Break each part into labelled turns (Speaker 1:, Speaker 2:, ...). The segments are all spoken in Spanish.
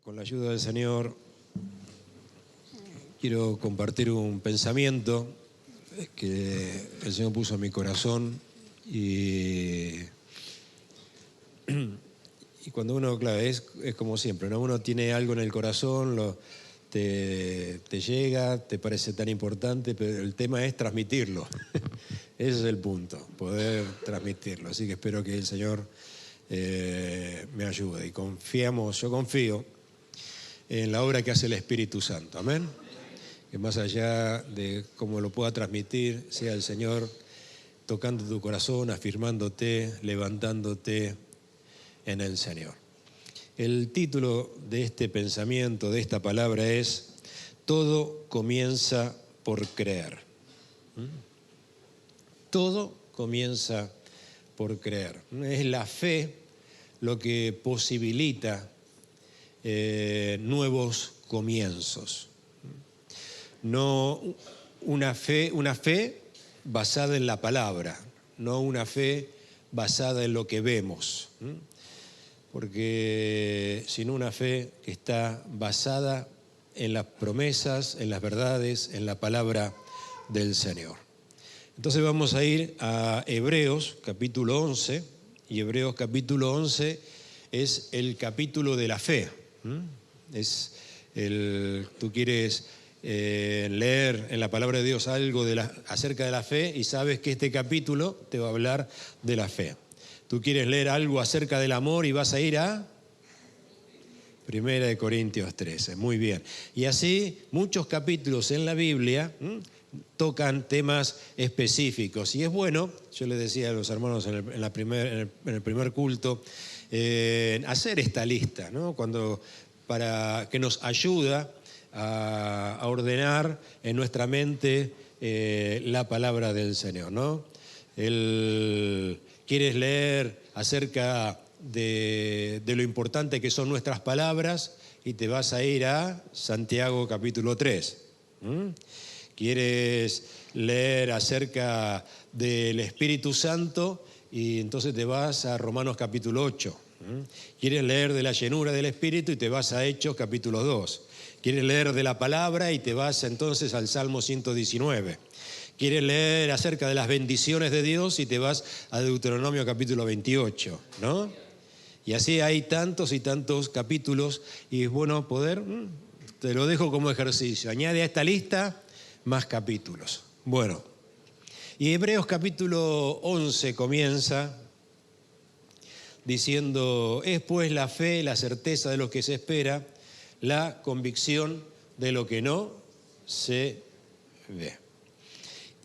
Speaker 1: Con la ayuda del Señor quiero compartir un pensamiento que el Señor puso en mi corazón y cuando uno, claro, es como siempre, ¿no? Uno tiene algo en el corazón, te llega, te parece tan importante, pero el tema es transmitirlo. Ese es el punto, poder transmitirlo. Así que espero que el Señor me ayude. Y yo confío en la obra que hace el Espíritu Santo. Amén. Que más allá de cómo lo pueda transmitir, sea el Señor tocando tu corazón, afirmándote, levantándote en el Señor. El título de este pensamiento, de esta palabra es: todo comienza por creer. Todo comienza por creer. Es la fe lo que posibilita nuevos comienzos. No una fe basada en la palabra, no una fe basada en lo que vemos, porque sino una fe que está basada en las promesas, en las verdades, en la palabra del Señor. Entonces vamos a ir a Hebreos capítulo 11, y Hebreos capítulo 11 es el capítulo de la fe. Tú quieres leer en la palabra de Dios algo acerca de la fe y sabes que este capítulo te va a hablar de la fe. Tú quieres leer algo acerca del amor y vas a ir a 1 Corintios 13. Muy bien. Y así muchos capítulos en la Biblia tocan temas específicos. Y es bueno, yo les decía a los hermanos en el primer culto, hacer esta lista, ¿no? Para que nos ayuda a ordenar en nuestra mente la palabra del Señor, ¿no? ¿Quieres leer acerca de lo importante que son nuestras palabras? Y te vas a ir a Santiago capítulo 3. ¿Quieres leer acerca del Espíritu Santo? Y entonces te vas a Romanos capítulo 8. ¿Quieres leer de la llenura del Espíritu? Y te vas a Hechos capítulo 2. ¿Quieres leer de la palabra? Y te vas entonces al Salmo 119. ¿Quieres leer acerca de las bendiciones de Dios? Y te vas a Deuteronomio capítulo 28, ¿no? Y así hay tantos y tantos capítulos, y es bueno poder, te lo dejo como ejercicio, añade a esta lista más capítulos. Bueno, y Hebreos capítulo 11 comienza diciendo: es pues la fe, la certeza de lo que se espera, la convicción de lo que no se ve.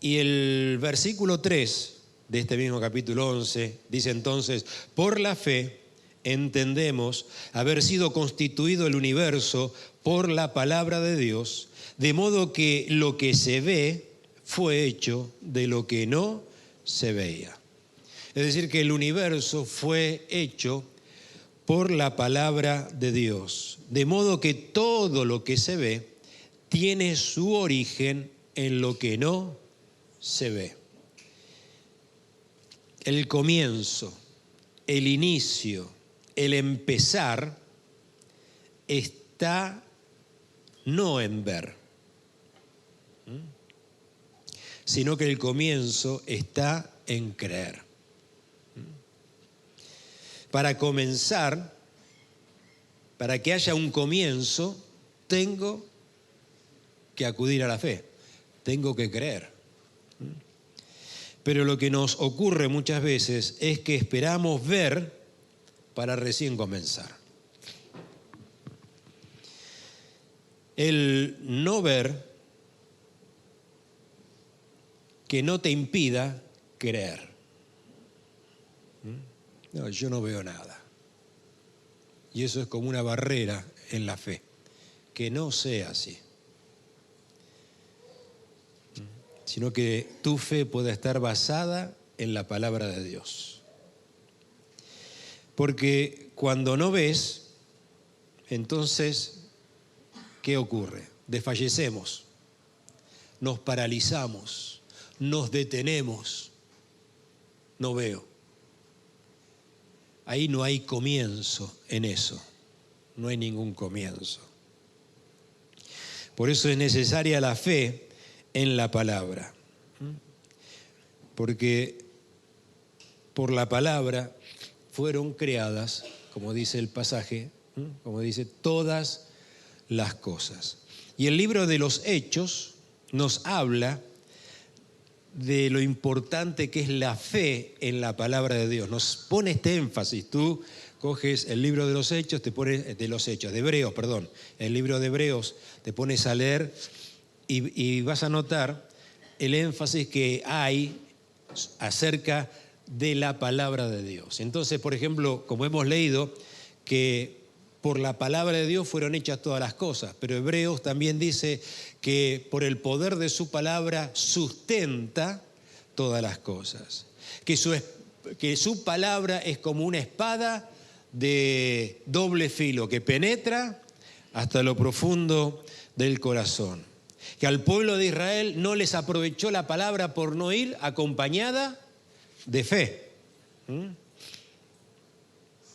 Speaker 1: Y el versículo 3 de este mismo capítulo 11 dice entonces: por la fe entendemos haber sido constituido el universo por la palabra de Dios, de modo que lo que se ve fue hecho de lo que no se veía. Es decir, que el universo fue hecho por la palabra de Dios, de modo que todo lo que se ve tiene su origen en lo que no se ve. El comienzo, el inicio, el empezar está no en ver, sino que el comienzo está en creer. Para comenzar, para que haya un comienzo, tengo que acudir a la fe, tengo que creer. Pero lo que nos ocurre muchas veces es que esperamos ver para recién comenzar. El no ver que no te impida creer. No, yo no veo nada. Y eso es como una barrera en la fe. Que no sea así. Sino que tu fe pueda estar basada en la palabra de Dios. Porque cuando no ves, entonces, ¿qué ocurre? Desfallecemos, nos paralizamos, nos detenemos. No veo. Ahí no hay comienzo en eso. no hay ningún comienzo. Por eso es necesaria la fe en la palabra. Porque por la palabra fueron creadas, como dice el pasaje, como dice, todas las cosas. Y el libro de los Hechos nos habla de lo importante que es la fe en la palabra de Dios. Nos pone este énfasis. Tú coges el libro de los Hechos, el libro de Hebreos, te pones a leer y vas a notar el énfasis que hay acerca de la palabra de Dios. Entonces, por ejemplo, como hemos leído, que por la palabra de Dios fueron hechas todas las cosas, pero Hebreos también dice que por el poder de su palabra sustenta todas las cosas, que su palabra es como una espada de doble filo que penetra hasta lo profundo del corazón. Que al pueblo de Israel no les aprovechó la palabra por no ir acompañada de fe.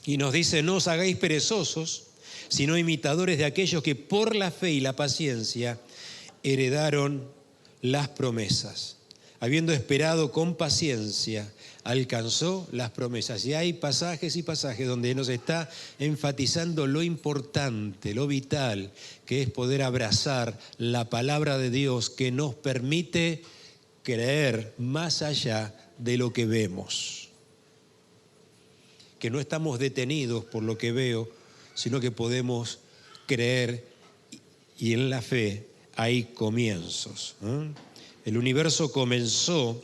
Speaker 1: Y nos dice, no os hagáis perezosos, sino imitadores de aquellos que por la fe y la paciencia heredaron las promesas. Habiendo esperado con paciencia, alcanzó las promesas. Y hay pasajes y pasajes donde nos está enfatizando lo importante, lo vital, que es poder abrazar la palabra de Dios que nos permite creer más allá de lo que vemos. Que no estamos detenidos por lo que veo, sino que podemos creer y en la fe hay comienzos. El universo comenzó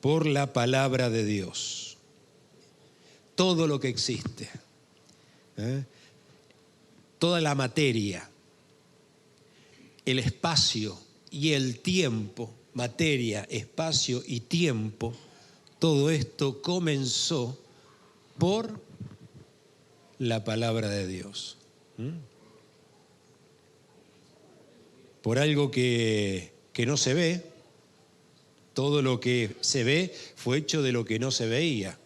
Speaker 1: por la palabra de Dios. Todo lo que existe, toda la materia, el espacio y el tiempo, materia, espacio y tiempo, todo esto comenzó por la palabra de Dios. Por algo que no se ve. Todo lo que se ve fue hecho de lo que no se veía.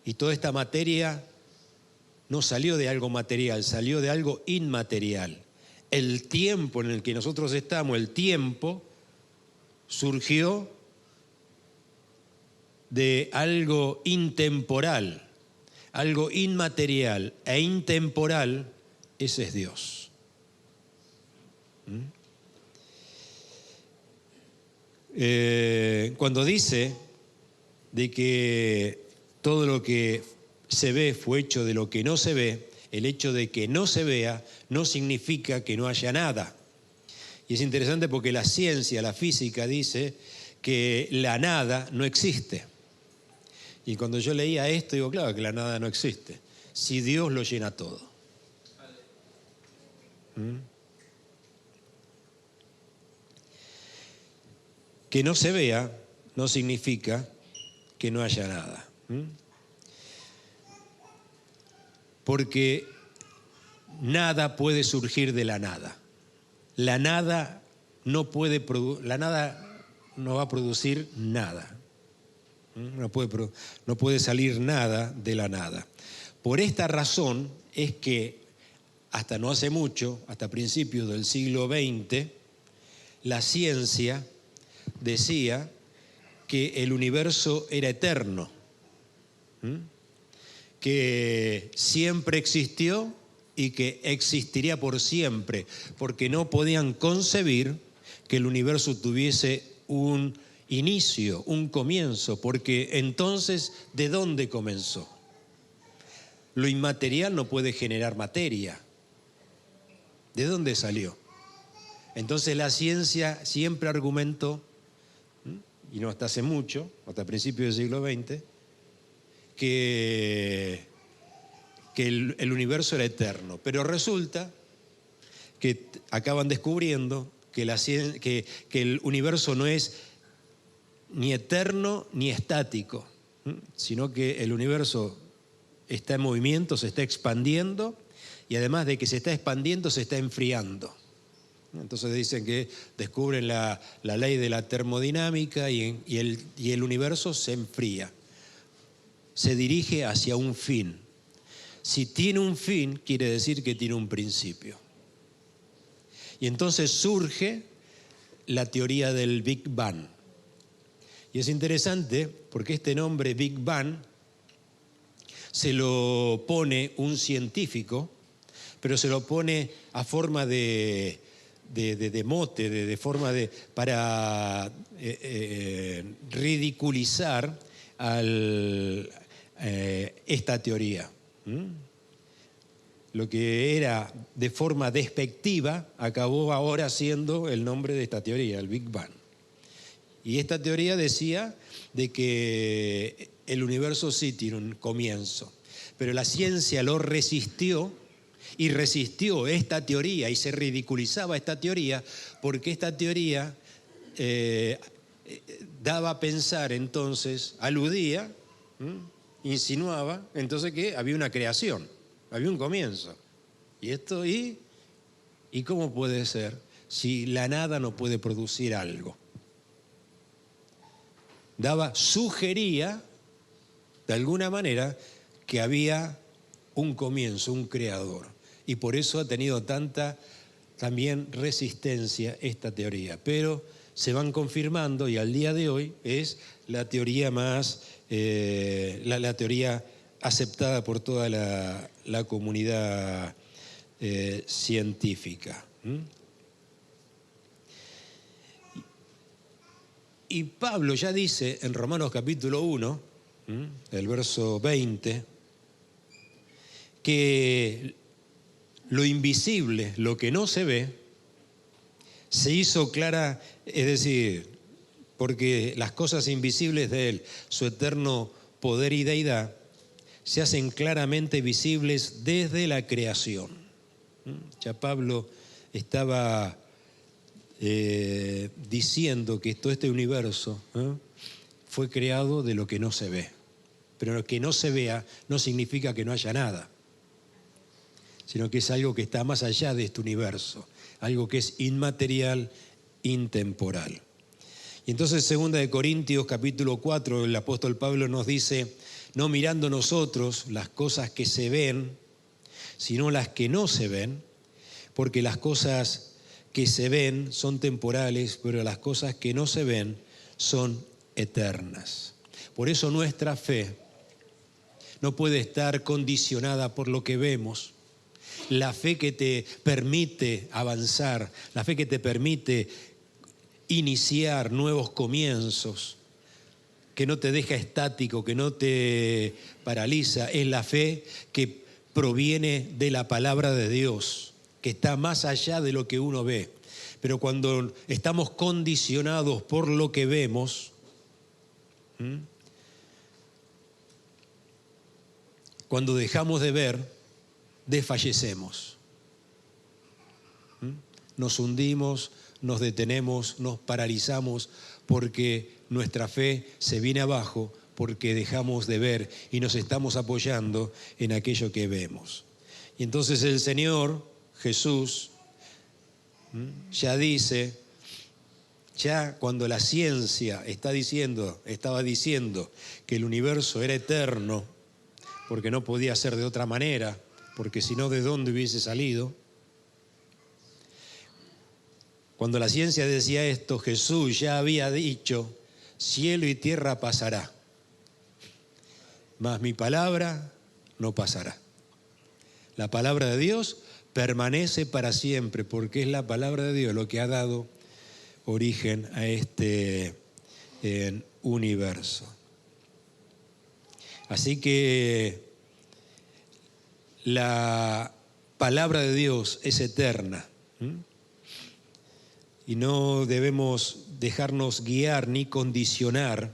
Speaker 1: Y toda esta materia no salió de algo material, salió de algo inmaterial. El tiempo en el que nosotros estamos, el tiempo, surgió de algo intemporal, algo inmaterial e intemporal. Ese es Dios. Cuando dice de que todo lo que se ve fue hecho de lo que no se ve, el hecho de que no se vea no significa que no haya nada. Y es interesante porque la ciencia, la física dice que la nada no existe. Y cuando yo leía esto, digo, claro que la nada no existe, si Dios lo llena todo. Que no se vea no significa que no haya nada. Porque nada puede surgir de la nada. La nada no va a producir nada. No puede salir nada de la nada. Por esta razón es que hasta no hace mucho, hasta principios del siglo XX, la ciencia decía que el universo era eterno, que siempre existió y que existiría por siempre, porque no podían concebir que el universo tuviese un inicio, un comienzo, porque entonces, ¿de dónde comenzó? Lo inmaterial no puede generar materia. ¿De dónde salió? Entonces la ciencia siempre argumentó, y no hasta hace mucho, hasta principios del siglo XX, que el universo era eterno. Pero resulta que acaban descubriendo que el universo no es ni eterno ni estático, sino que el universo está en movimiento, se está expandiendo, y además de que se está expandiendo, se está enfriando. Entonces dicen que descubren la ley de la termodinámica y el universo se enfría, se dirige hacia un fin, Si tiene un fin, quiere decir que tiene un principio. Y entonces surge la teoría del Big Bang. Y es interesante porque este nombre Big Bang se lo pone un científico, pero se lo pone a forma de mote, de forma para ridiculizar esta teoría. Lo que era de forma despectiva acabó ahora siendo el nombre de esta teoría, el Big Bang. Y esta teoría decía de que el universo sí tiene un comienzo, pero la ciencia lo resistió y resistió esta teoría y se ridiculizaba esta teoría porque esta teoría daba a pensar entonces, aludía, insinuaba entonces que había una creación, había un comienzo. ¿Y cómo puede ser si la nada no puede producir algo? Sugería de alguna manera que había un comienzo, un creador. Y por eso ha tenido tanta también resistencia esta teoría. Pero se van confirmando y al día de hoy es la teoría más, la teoría aceptada por toda la comunidad científica. Y Pablo ya dice en Romanos capítulo 1, el verso 20, que lo invisible, lo que no se ve, se hizo clara, es decir, porque las cosas invisibles de Él, su eterno poder y deidad, se hacen claramente visibles desde la creación. Ya Pablo estaba diciendo que todo este universo fue creado de lo que no se ve. Pero lo que no se vea no significa que no haya nada, sino que es algo que está más allá de este universo, algo que es inmaterial, intemporal. Y entonces 2 Corintios capítulo 4, el apóstol Pablo nos dice, no mirando nosotros las cosas que se ven, sino las que no se ven, porque las cosas que se ven son temporales, pero las cosas que no se ven son eternas. Por eso nuestra fe no puede estar condicionada por lo que vemos. La fe que te permite avanzar, la fe que te permite iniciar nuevos comienzos, que no te deja estático, que no te paraliza, es la fe que proviene de la palabra de Dios, que está más allá de lo que uno ve. Pero cuando estamos condicionados por lo que vemos, cuando dejamos de ver, desfallecemos. Nos hundimos, nos detenemos, nos paralizamos porque nuestra fe se viene abajo porque dejamos de ver y nos estamos apoyando en aquello que vemos. Y entonces el Señor Jesús ya dice, ya cuando la ciencia estaba diciendo que el universo era eterno, porque no podía ser de otra manera, porque si no, ¿de dónde hubiese salido? Cuando la ciencia decía esto, Jesús ya había dicho, cielo y tierra pasará, mas mi palabra no pasará. La palabra de Dios permanece para siempre, porque es la palabra de Dios lo que ha dado origen a este universo. Así que la palabra de Dios es eterna. Y no debemos dejarnos guiar ni condicionar.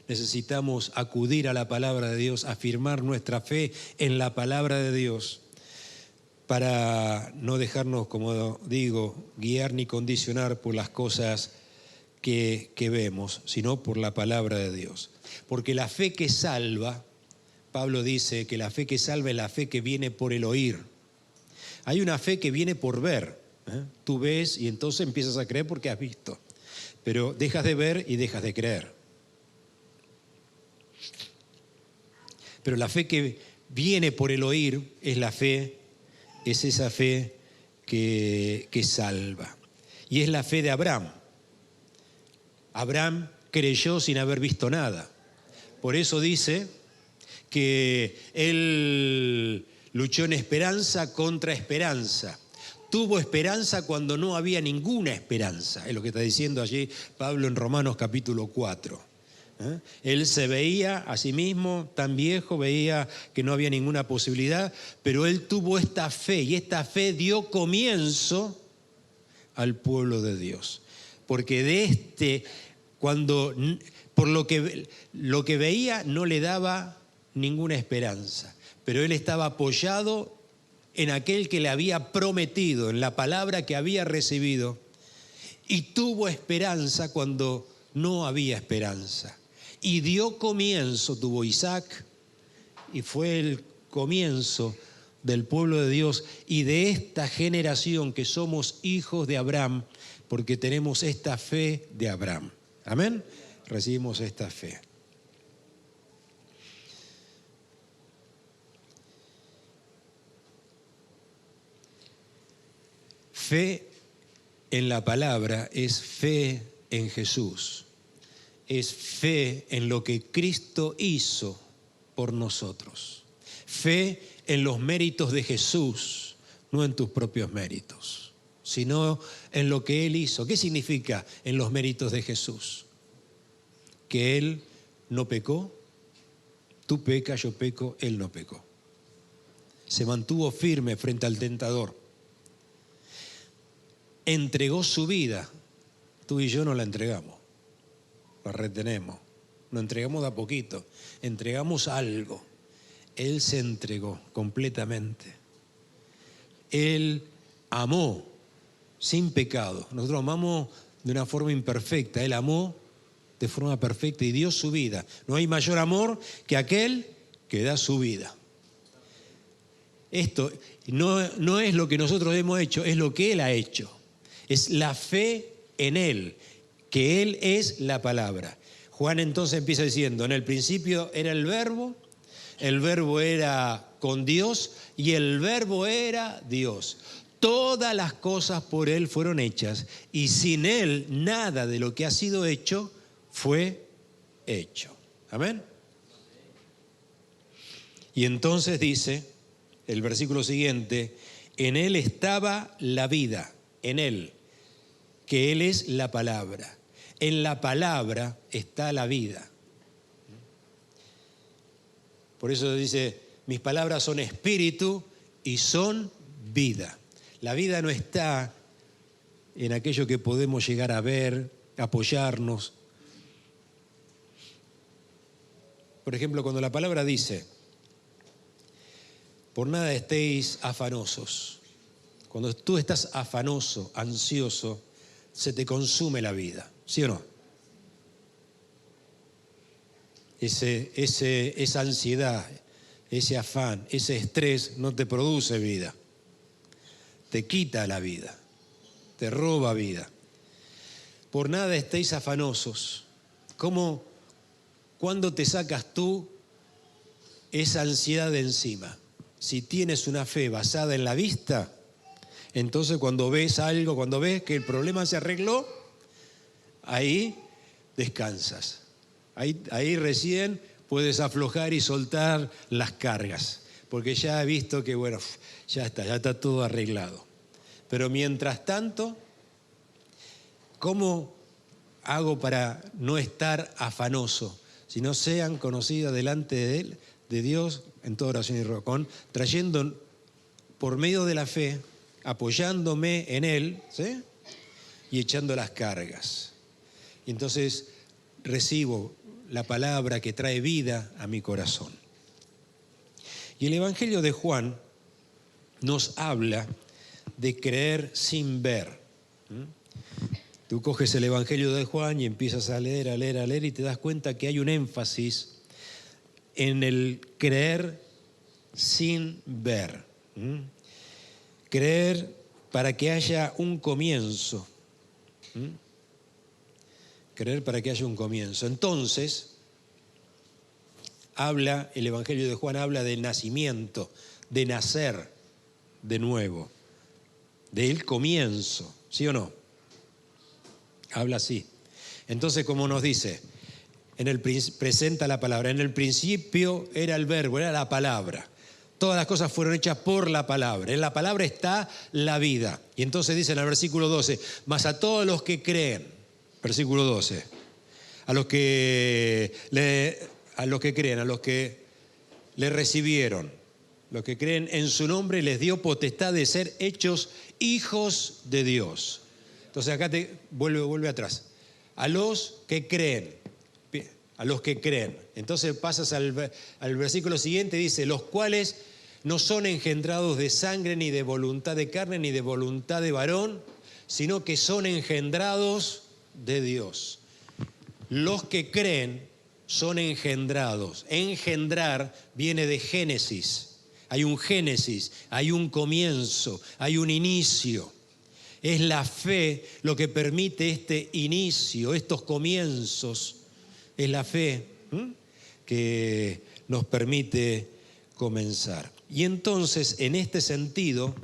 Speaker 1: Necesitamos acudir a la palabra de Dios, afirmar nuestra fe en la palabra de Dios para no dejarnos, como digo, guiar ni condicionar por las cosas que vemos, sino por la palabra de Dios. Porque la fe que salva, Pablo dice que la fe que salva es la fe que viene por el oír. Hay una fe que viene por ver. Tú ves y entonces empiezas a creer porque has visto. Pero dejas de ver y dejas de creer. Pero la fe que viene por el oír, es la fe, es esa fe que salva. Y es la fe de Abraham. Abraham creyó sin haber visto nada. Por eso dice que él luchó en esperanza contra esperanza. Tuvo esperanza cuando no había ninguna esperanza. Es lo que está diciendo allí Pablo en Romanos capítulo 4. Él se veía a sí mismo tan viejo, veía que no había ninguna posibilidad, pero él tuvo esta fe y esta fe dio comienzo al pueblo de Dios. Porque por lo que veía no le daba ninguna esperanza, pero él estaba apoyado en aquel que le había prometido, en la palabra que había recibido, y tuvo esperanza cuando no había esperanza. Y dio comienzo, tuvo Isaac, y fue el comienzo del pueblo de Dios y de esta generación que somos hijos de Abraham, porque tenemos esta fe de Abraham. Amén. Recibimos esta fe. Fe en la palabra es fe en Jesús. Es fe en lo que Cristo hizo por nosotros. Fe en los méritos de Jesús, no en tus propios méritos, sino en lo que Él hizo. ¿Qué significa en los méritos de Jesús? Que Él no pecó, tú pecas, yo peco, Él no pecó. Se mantuvo firme frente al tentador. Entregó su vida, tú y yo no la entregamos. La retenemos, lo entregamos de a poquito, entregamos algo. Él se entregó completamente. Él amó sin pecado. Nosotros amamos de una forma imperfecta. Él amó de forma perfecta y dio su vida. No hay mayor amor que aquel que da su vida. Esto no es lo que nosotros hemos hecho, es lo que Él ha hecho. Es la fe en Él, que Él es la palabra. Juan entonces empieza diciendo, en el principio era el verbo era con Dios y el verbo era Dios. Todas las cosas por Él fueron hechas y sin Él nada de lo que ha sido hecho fue hecho. Amén. Y entonces dice el versículo siguiente, en Él estaba la vida, en Él, que Él es la palabra. En la palabra está la vida. Por eso dice, mis palabras son espíritu y son vida. La vida no está en aquello que podemos llegar a ver, apoyarnos. Por ejemplo, cuando la palabra dice, por nada estéis afanosos. Cuando tú estás afanoso, ansioso, se te consume la vida, ¿sí o no? Esa ansiedad, ese afán, ese estrés no te produce vida. Te quita la vida, te roba vida. Por nada estéis afanosos. ¿Cuándo te sacas tú esa ansiedad de encima? Si tienes una fe basada en la vista, entonces cuando ves algo, cuando ves que el problema se arregló, ahí descansas. Ahí recién puedes aflojar y soltar las cargas, porque ya he visto que, bueno, ya está todo arreglado. Pero mientras tanto, ¿cómo hago para no estar afanoso? Si no sean conocidas delante de Él, de Dios, en toda oración y ruego, trayendo por medio de la fe, apoyándome en Él, ¿sí? Y echando las cargas. Y entonces recibo la palabra que trae vida a mi corazón. Y el Evangelio de Juan nos habla de creer sin ver. Tú coges el Evangelio de Juan y empiezas a leer y te das cuenta que hay un énfasis en el creer sin ver. Creer para que haya un comienzo. Creer para que haya un comienzo. Entonces, el Evangelio de Juan habla del nacimiento, de nacer de nuevo, del comienzo, ¿sí o no? Habla así. Entonces, como nos dice, presenta la palabra. En el principio era el verbo, era la palabra. Todas las cosas fueron hechas por la palabra. En la palabra está la vida. Y entonces dice en el versículo 12, mas a todos los que creen, versículo 12, a los que creen, a los que le recibieron, los que creen en su nombre, les dio potestad de ser hechos hijos de Dios. Entonces acá vuelve atrás. A los que creen. A los que creen. Entonces pasas al versículo siguiente, dice, los cuales no son engendrados de sangre, ni de voluntad de carne, ni de voluntad de varón, sino que son engendrados de Dios. Los que creen son engendrados. Engendrar viene de Génesis. Hay un Génesis, hay un comienzo, hay un inicio. Es la fe lo que permite este inicio, estos comienzos. Es la fe que nos permite comenzar. Y entonces, en este sentido,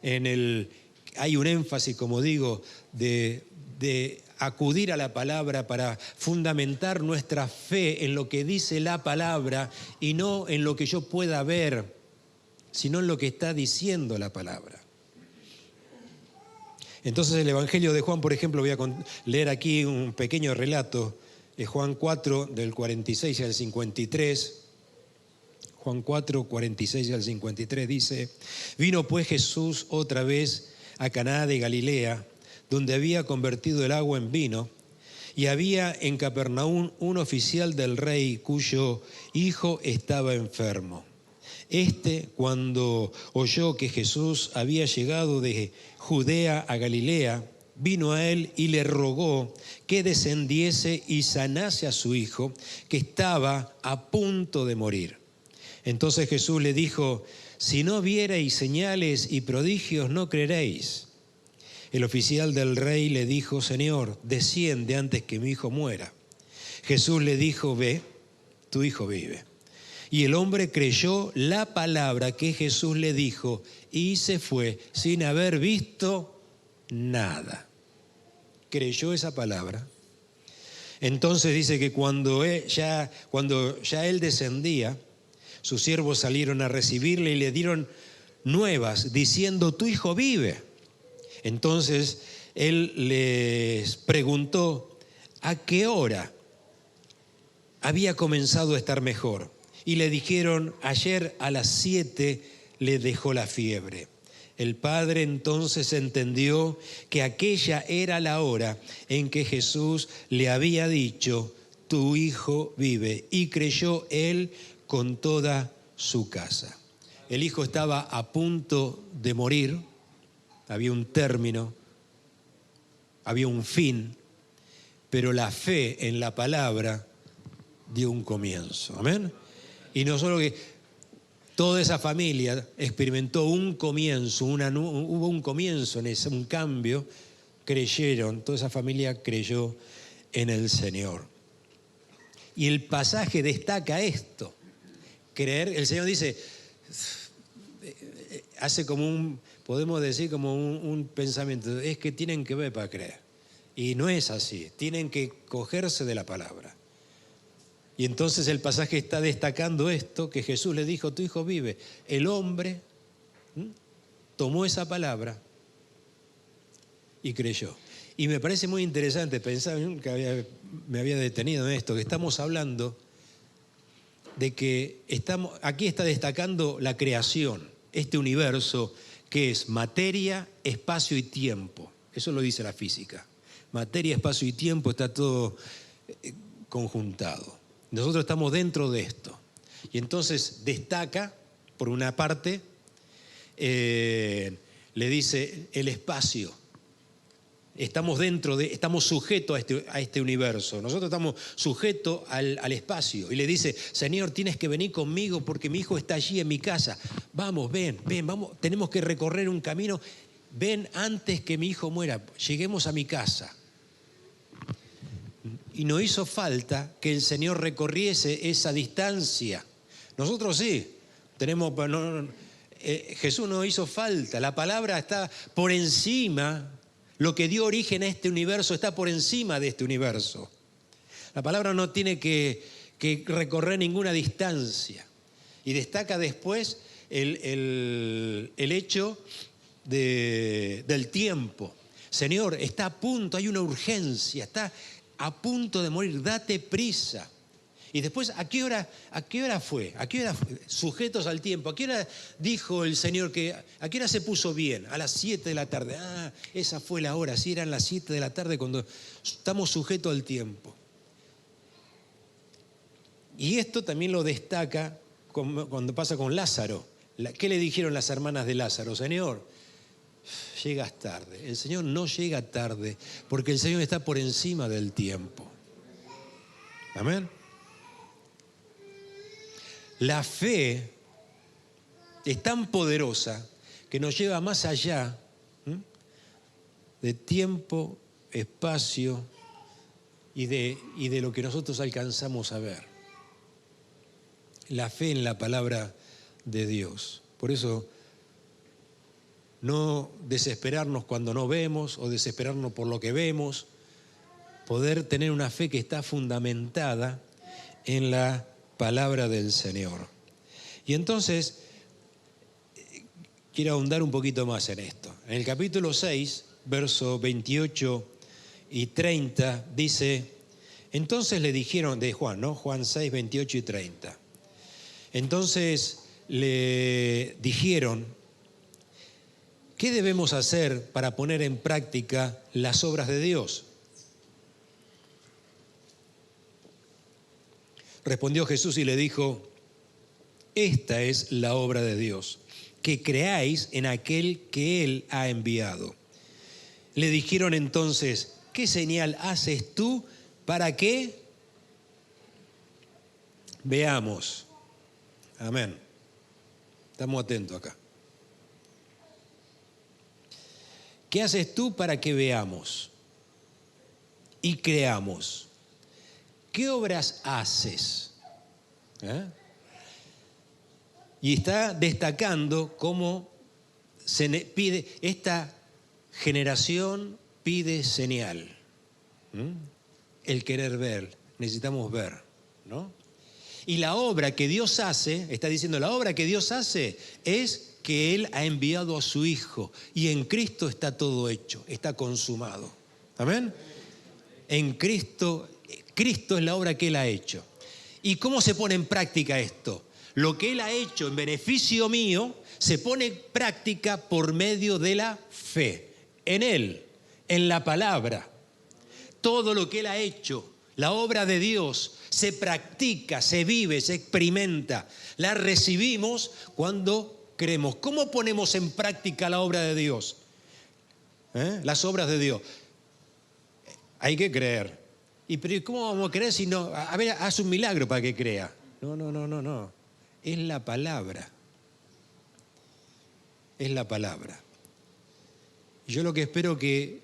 Speaker 1: hay un énfasis, como digo, de acudir a la palabra para fundamentar nuestra fe en lo que dice la palabra y no en lo que yo pueda ver, sino en lo que está diciendo la palabra. Entonces, el Evangelio de Juan, por ejemplo, voy a leer aquí un pequeño relato. Juan 4, del 46 al 53, Juan 4, 46 al 53 dice, vino pues Jesús otra vez a Caná de Galilea, donde había convertido el agua en vino, y había en Capernaum un oficial del rey cuyo hijo estaba enfermo. Cuando oyó que Jesús había llegado de Judea a Galilea, vino a él y le rogó que descendiese y sanase a su hijo, que estaba a punto de morir. Entonces Jesús le dijo, si no viereis señales y prodigios, no creeréis. El oficial del rey le dijo, Señor, desciende antes que mi hijo muera. Jesús le dijo, ve, tu hijo vive. Y el hombre creyó la palabra que Jesús le dijo y se fue sin haber visto nada. Creyó esa palabra. Entonces dice que cuando ya él descendía, sus siervos salieron a recibirle y le dieron nuevas diciendo, tu hijo vive. Entonces él les preguntó a qué hora había comenzado a estar mejor. Y le dijeron, ayer a las 7 le dejó la fiebre. El padre entonces entendió que aquella era la hora en que Jesús le había dicho, tu hijo vive, y creyó él con toda su casa. El hijo estaba a punto de morir, había un término, había un fin, pero la fe en la palabra dio un comienzo. Amén. Y no solo que toda esa familia experimentó un comienzo, hubo un comienzo en ese, un cambio, creyeron, toda esa familia creyó en el Señor. Y el pasaje destaca esto, creer, el Señor dice, hace como podemos decir como un pensamiento, es que tienen que ver para creer. Y no es así, tienen que cogerse de la palabra. Y entonces el pasaje está destacando esto, que Jesús le dijo, tu hijo vive. El hombre tomó esa palabra y creyó. Y me parece muy interesante pensar, nunca me había detenido en esto, que estamos hablando de que aquí está destacando la creación, este universo que es materia, espacio y tiempo. Eso lo dice la física. Materia, espacio y tiempo está todo conjuntado. Nosotros estamos dentro de esto. Y entonces destaca, por una parte, le dice el espacio. Estamos sujetos a este universo. Nosotros estamos sujetos al espacio. Y le dice, Señor, tienes que venir conmigo porque mi hijo está allí en mi casa. Vamos, ven, vamos, tenemos que recorrer un camino. Ven antes que mi hijo muera. Lleguemos a mi casa. y no hizo falta que el Señor recorriese esa distancia. Nosotros sí, Jesús no hizo falta, la palabra está por encima, lo que dio origen a este universo está por encima de este universo. La palabra no tiene que recorrer ninguna distancia. Y destaca después el hecho del tiempo. Señor, está a punto, hay una urgencia, está a punto de morir, date prisa. Y después, ¿a qué hora fue? ¿A qué hora fue? Sujetos al tiempo. ¿A qué hora dijo el Señor a qué hora se puso bien? A las 7 de la tarde. Ah, esa fue la hora, sí, eran las 7 de la tarde cuando estamos sujetos al tiempo. Y esto también lo destaca cuando pasa con Lázaro. ¿Qué le dijeron las hermanas de Lázaro? Señor, llegas tarde. El Señor no llega tarde porque el Señor está por encima del tiempo. Amén. La fe es tan poderosa que nos lleva más allá de tiempo, espacio y de lo que nosotros alcanzamos a ver. La fe en la palabra de Dios. Por eso, no desesperarnos cuando no vemos o desesperarnos por lo que vemos, poder tener una fe que está fundamentada en la palabra del Señor. Y entonces, quiero ahondar un poquito más en esto. En el capítulo 6, versos 28 y 30, dice, entonces le dijeron, de Juan, ¿no? Juan 6, 28 y 30. Entonces le dijeron, ¿qué debemos hacer para poner en práctica las obras de Dios? Respondió Jesús y le dijo, esta es la obra de Dios, que creáis en aquel que Él ha enviado. Le dijeron entonces, ¿qué señal haces tú para que veamos? Amén. Estamos atentos acá. ¿Qué haces tú para que veamos y creamos? ¿Qué obras haces? Y está destacando cómo se pide, esta generación pide señal. El querer ver, necesitamos ver, ¿no? Y la obra que Dios hace, está diciendo, la obra que Dios hace es que Él ha enviado a su Hijo y en Cristo está todo hecho, está consumado. ¿Amén? En Cristo es la obra que Él ha hecho. ¿Y cómo se pone en práctica esto? Lo que Él ha hecho en beneficio mío se pone en práctica por medio de la fe, en Él, en la palabra. Todo lo que Él ha hecho, la obra de Dios, se practica, se vive, se experimenta. La recibimos cuando creemos. ¿Cómo ponemos en práctica la obra de Dios? Las obras de Dios. Hay que creer. ¿Y cómo vamos a creer si no? A ver, haz un milagro para que crea. No. Es la palabra. Es la palabra. Yo lo que espero que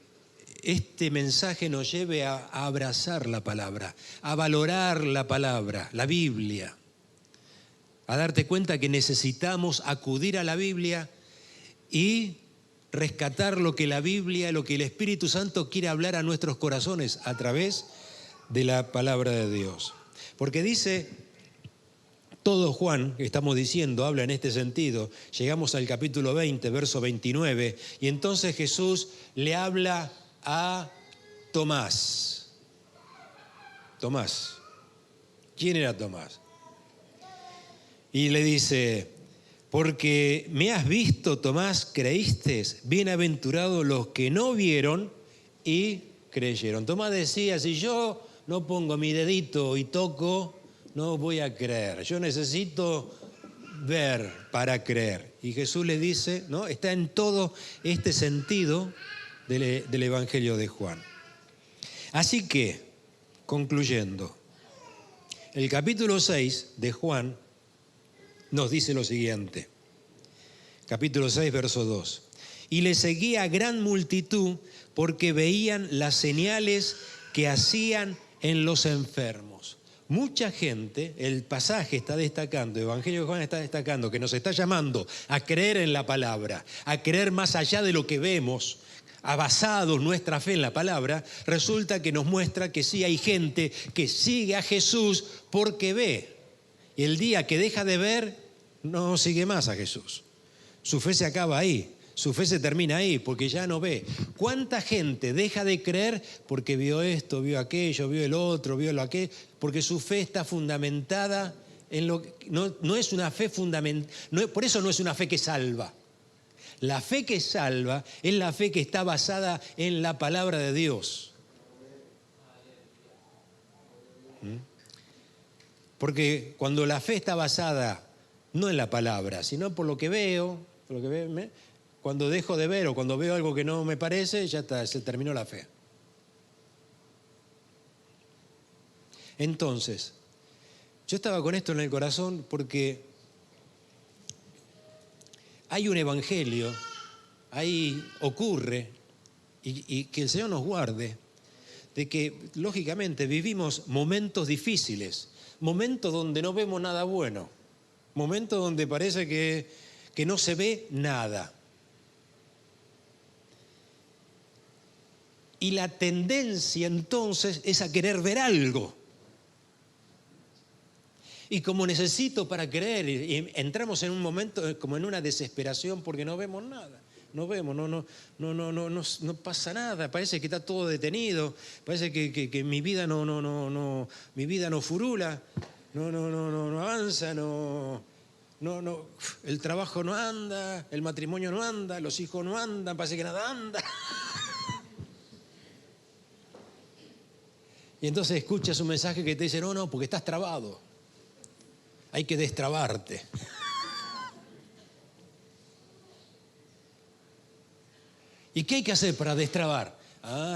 Speaker 1: este mensaje nos lleve a abrazar la palabra, a valorar la palabra, la Biblia, a darte cuenta que necesitamos acudir a la Biblia y rescatar lo que la Biblia, lo que el Espíritu Santo quiere hablar a nuestros corazones a través de la palabra de Dios. Porque dice, todo Juan, que estamos diciendo, habla en este sentido. Llegamos al capítulo 20, verso 29, y entonces Jesús le habla a Tomás. Tomás. ¿Quién era Tomás? Y le dice, porque me has visto, Tomás, creíste, bienaventurados los que no vieron y creyeron. Tomás decía, si yo no pongo mi dedito y toco, no voy a creer. Yo necesito ver para creer. Y Jesús le dice, ¿no? Está en todo este sentido del Evangelio de Juan. Así que, concluyendo, el capítulo 6 de Juan nos dice lo siguiente. Capítulo 6, verso 2. Y le seguía gran multitud porque veían las señales que hacían en los enfermos. Mucha gente, el pasaje está destacando, el Evangelio de Juan está destacando, que nos está llamando a creer en la palabra, a creer más allá de lo que vemos, a basado nuestra fe en la palabra. Resulta que nos muestra que sí hay gente que sigue a Jesús porque ve. Y el día que deja de ver, no sigue más a Jesús. Su fe se acaba ahí. Su fe se termina ahí porque ya no ve. ¿Cuánta gente deja de creer porque vio esto, vio aquello, vio el otro, vio lo aquello? Porque su fe está fundamentada en lo que no es una fe fundamental. Por eso no es una fe que salva. La fe que salva es la fe que está basada en la palabra de Dios. Porque cuando la fe está basada no en la palabra, sino por lo que veo, cuando dejo de ver o cuando veo algo que no me parece, ya está, se terminó la fe. Entonces, yo estaba con esto en el corazón porque hay un evangelio, ahí ocurre, y que el Señor nos guarde, de que lógicamente vivimos momentos difíciles, momentos donde no vemos nada bueno, momentos donde parece que no se ve nada. Y la tendencia entonces es a querer ver algo. Y como necesito para creer, y entramos en un momento como en una desesperación porque no vemos nada. No vemos, no pasa nada, parece que está todo detenido, parece que mi vida mi vida no furula, no avanza, el trabajo no anda, el matrimonio no anda, los hijos no andan, parece que nada anda. Y entonces escuchas un mensaje que te dice, no, porque estás trabado. Hay que destrabarte. ¿Y qué hay que hacer para destrabar?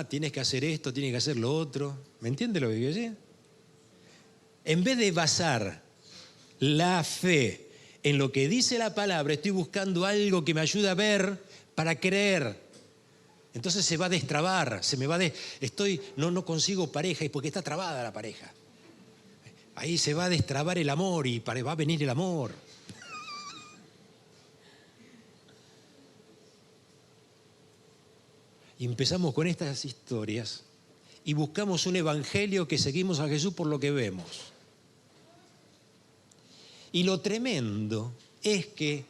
Speaker 1: Tienes que hacer esto, tienes que hacer lo otro. ¿Me entiende lo que quiero decir? En vez de basar la fe en lo que dice la palabra, estoy buscando algo que me ayude a ver para creer. Entonces se va a destrabar, no consigo pareja y porque está trabada la pareja. Ahí se va a destrabar el amor y va a venir el amor. Y empezamos con estas historias y buscamos un evangelio que seguimos a Jesús por lo que vemos. Y lo tremendo es que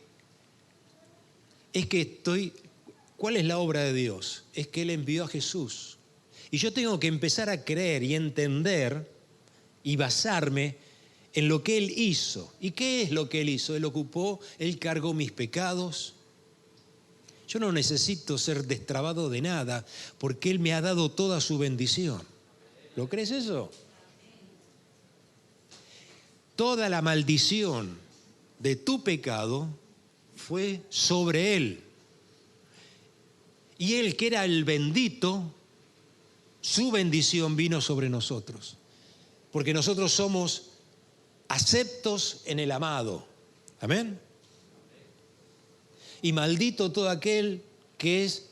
Speaker 1: ¿cuál es la obra de Dios? Es que Él envió a Jesús. Y yo tengo que empezar a creer y entender y basarme en lo que Él hizo. ¿Y qué es lo que Él hizo? Él cargó mis pecados. Yo no necesito ser destrabado de nada porque Él me ha dado toda su bendición. ¿Lo crees eso? Toda la maldición de tu pecado fue sobre Él. Y Él, que era el bendito, su bendición vino sobre nosotros. Porque nosotros somos aceptos en el amado. Amén. Y maldito todo aquel que es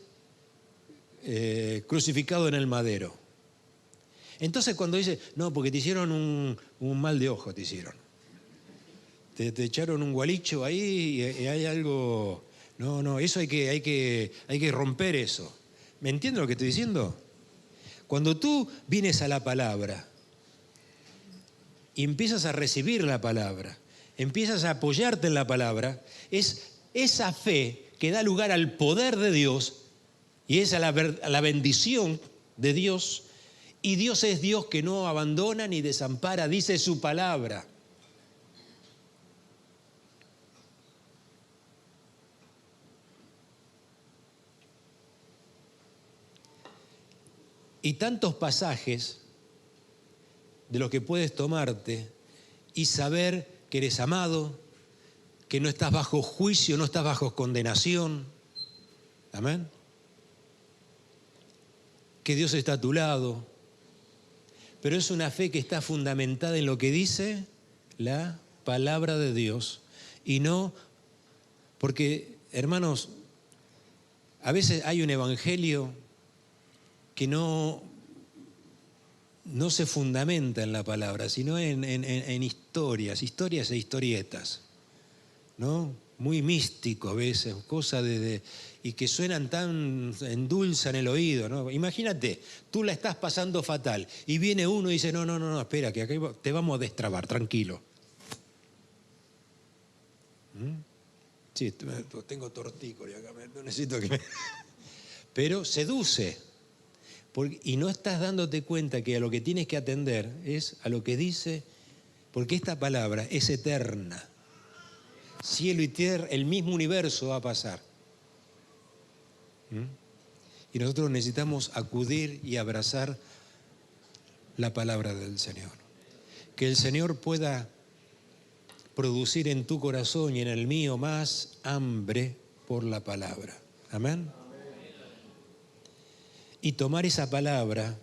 Speaker 1: crucificado en el madero. Entonces cuando dice, no, porque te hicieron un mal de ojo, te hicieron. Te echaron un gualicho ahí y hay algo... No, eso hay que romper eso. ¿Me entiendes lo que estoy diciendo? Cuando tú vienes a la palabra y empiezas a recibir la palabra, empiezas a apoyarte en la palabra, es esa fe que da lugar al poder de Dios y es a la bendición de Dios. Y Dios es Dios que no abandona ni desampara, dice su palabra. Y tantos pasajes de los que puedes tomarte y saber que eres amado, que no estás bajo juicio, no estás bajo condenación. Amén. Que Dios está a tu lado. Pero es una fe que está fundamentada en lo que dice la palabra de Dios. Y no, porque, hermanos, a veces hay un evangelio que no no se fundamenta en la palabra, sino en historias e historietas, ¿no? Muy místico a veces, cosas y que suenan tan, endulzan el oído, ¿no? Imagínate, tú la estás pasando fatal y viene uno y dice, no, espera, que acá te vamos a destrabar, tranquilo. Sí, tengo tortícolis acá, necesito que me... Pero seduce. Y no estás dándote cuenta que a lo que tienes que atender es a lo que dice, porque esta palabra es eterna. Cielo y tierra, el mismo universo va a pasar. Y nosotros necesitamos acudir y abrazar la palabra del Señor. Que el Señor pueda producir en tu corazón y en el mío más hambre por la palabra. Amén. Y tomar esa palabra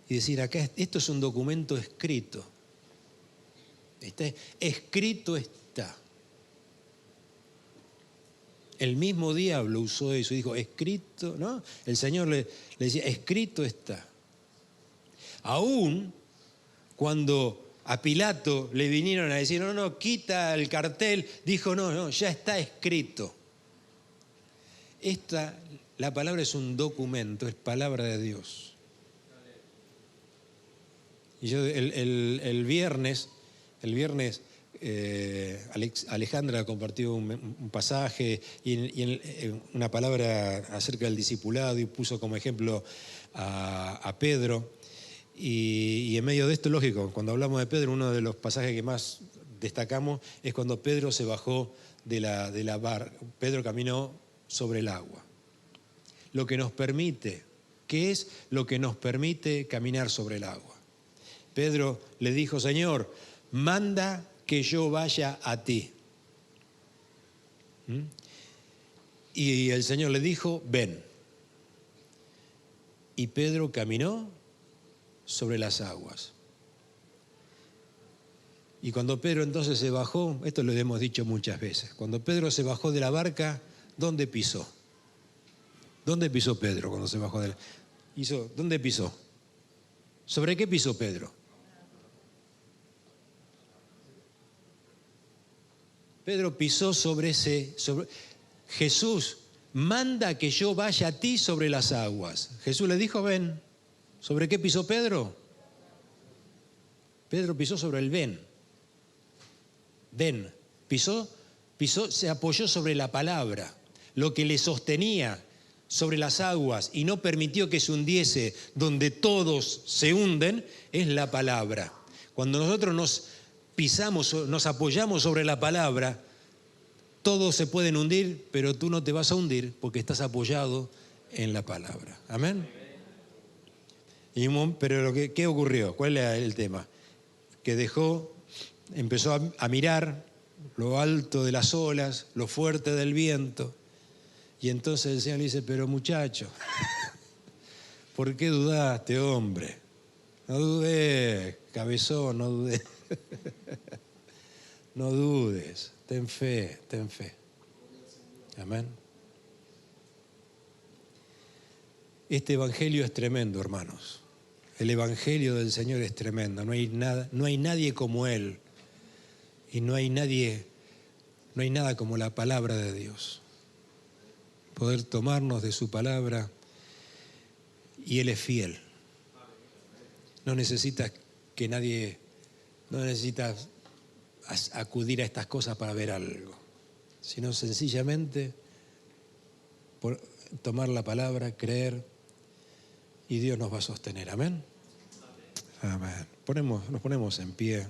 Speaker 1: y decir, acá esto es un documento escrito. Escrito está. El mismo diablo usó eso y dijo, escrito, ¿no? El Señor le decía, escrito está. Aún cuando a Pilato le vinieron a decir, no, quita el cartel, dijo, no, ya está escrito. La palabra es un documento, es palabra de Dios. Y yo el viernes, Alejandra compartió un pasaje y una palabra acerca del discipulado y puso como ejemplo a Pedro. Y en medio de esto, lógico, cuando hablamos de Pedro, uno de los pasajes que más destacamos es cuando Pedro se bajó de la barca. Pedro caminó sobre el agua. ¿Qué es lo que nos permite caminar sobre el agua? Pedro le dijo, Señor, manda que yo vaya a ti. Y el Señor le dijo, ven. Y Pedro caminó sobre las aguas. Y cuando Pedro entonces se bajó, esto lo hemos dicho muchas veces, cuando Pedro se bajó de la barca, ¿dónde pisó? ¿Dónde pisó Pedro cuando se bajó de la barca? ¿Dónde pisó? ¿Sobre qué pisó Pedro? Pedro pisó sobre Jesús, manda que yo vaya a ti sobre las aguas. Jesús le dijo, ven. ¿Sobre qué pisó Pedro? Pedro pisó sobre el ven. Ven. Pisó, se apoyó sobre la palabra, lo que le sostenía sobre las aguas y no permitió que se hundiese donde todos se hunden, es la palabra. Cuando nosotros nos apoyamos sobre la palabra, todos se pueden hundir, pero tú no te vas a hundir porque estás apoyado en la palabra. Amén. Pero ¿qué ocurrió? ¿Cuál era el tema? Que empezó a mirar lo alto de las olas, lo fuerte del viento, y entonces el Señor le dice, pero muchacho, ¿por qué dudaste, hombre? No dudé, cabezón, no dudé. No dudes, ten fe, ten fe. Amén. Este evangelio es tremendo, hermanos. El evangelio del Señor es tremendo. No hay nadie como Él. Y no hay nada como la palabra de Dios. Poder tomarnos de su palabra y Él es fiel. No necesitas acudir a estas cosas para ver algo, sino sencillamente tomar la palabra, creer, y Dios nos va a sostener. Amén. Amén. Nos ponemos en pie.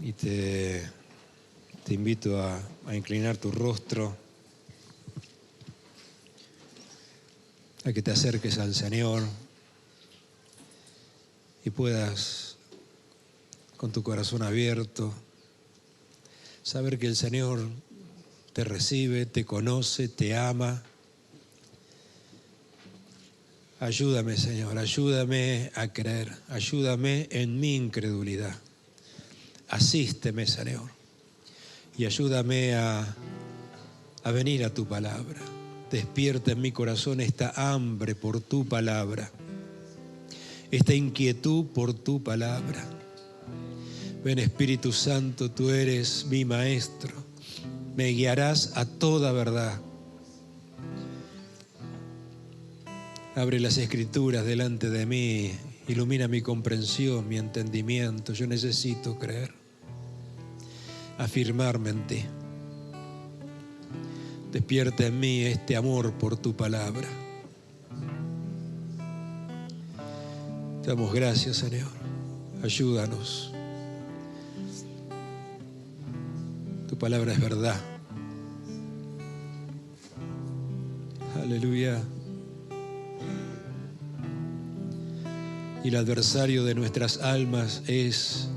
Speaker 1: Y te invito a inclinar tu rostro, a que te acerques al Señor y puedas, con tu corazón abierto, saber que el Señor te recibe, te conoce, te ama. Ayúdame, Señor, ayúdame a creer, ayúdame en mi incredulidad. Asísteme, Señor, y ayúdame a venir a tu palabra. Despierta en mi corazón esta hambre por tu palabra, esta inquietud por tu palabra. Ven, Espíritu Santo, tú eres mi maestro, me guiarás a toda verdad. Abre las Escrituras delante de mí, ilumina mi comprensión, mi entendimiento. Yo necesito creer, afirmarme en ti. Despierta en mí este amor por tu palabra. Te damos gracias, Señor. Ayúdanos. Tu palabra es verdad. Aleluya. Y el adversario de nuestras almas es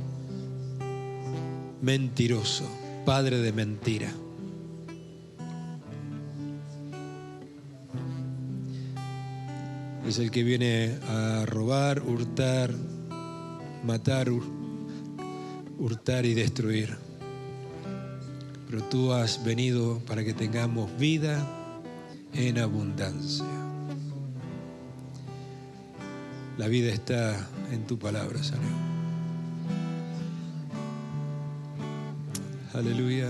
Speaker 1: mentiroso, padre de mentira. Es el que viene a robar, hurtar, matar, hurtar y destruir. Pero tú has venido para que tengamos vida en abundancia. La vida está en tu palabra, Señor. Aleluya.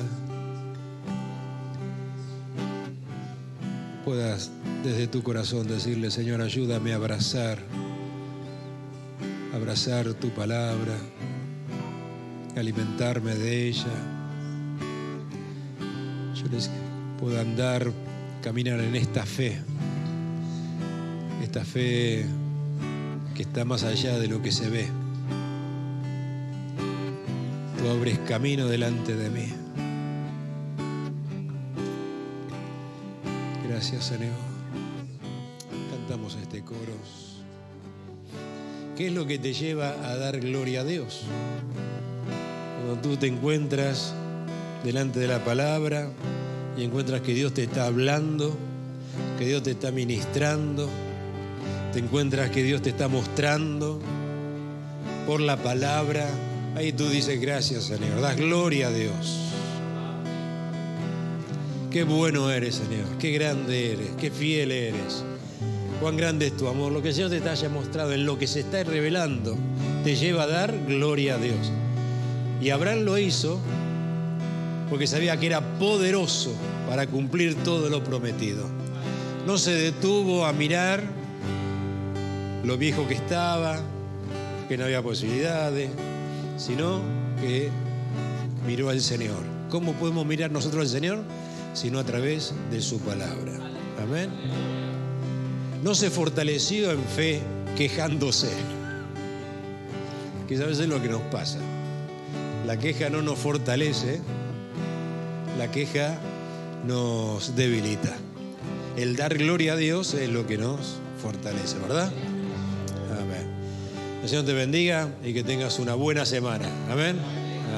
Speaker 1: Puedas desde tu corazón decirle: Señor, ayúdame a abrazar tu palabra, alimentarme de ella. Yo les puedo caminar en esta fe que está más allá de lo que se ve. Tú abres camino delante de mí. Gracias, Señor. Cantamos este coro. ¿Qué es lo que te lleva a dar gloria a Dios? Cuando tú te encuentras delante de la palabra y encuentras que Dios te está hablando, que Dios te está ministrando, te encuentras que Dios te está mostrando por la palabra, ahí tú dices: gracias, Señor, das gloria a Dios. Qué bueno eres, Señor, qué grande eres, qué fiel eres. Cuán grande es tu amor. Lo que el Señor te haya mostrado, en lo que se está revelando, te lleva a dar gloria a Dios. Y Abraham lo hizo porque sabía que era poderoso para cumplir todo lo prometido. No se detuvo a mirar lo viejo que estaba, que no había posibilidades, sino que miró al Señor. ¿Cómo podemos mirar nosotros al Señor? Sino a través de su palabra. Amén. No se fortaleció en fe quejándose, que a veces es lo que nos pasa. La queja no nos fortalece, la queja nos debilita. El dar gloria a Dios es lo que nos fortalece, ¿verdad? Amén. El Señor te bendiga y que tengas una buena semana. Amén.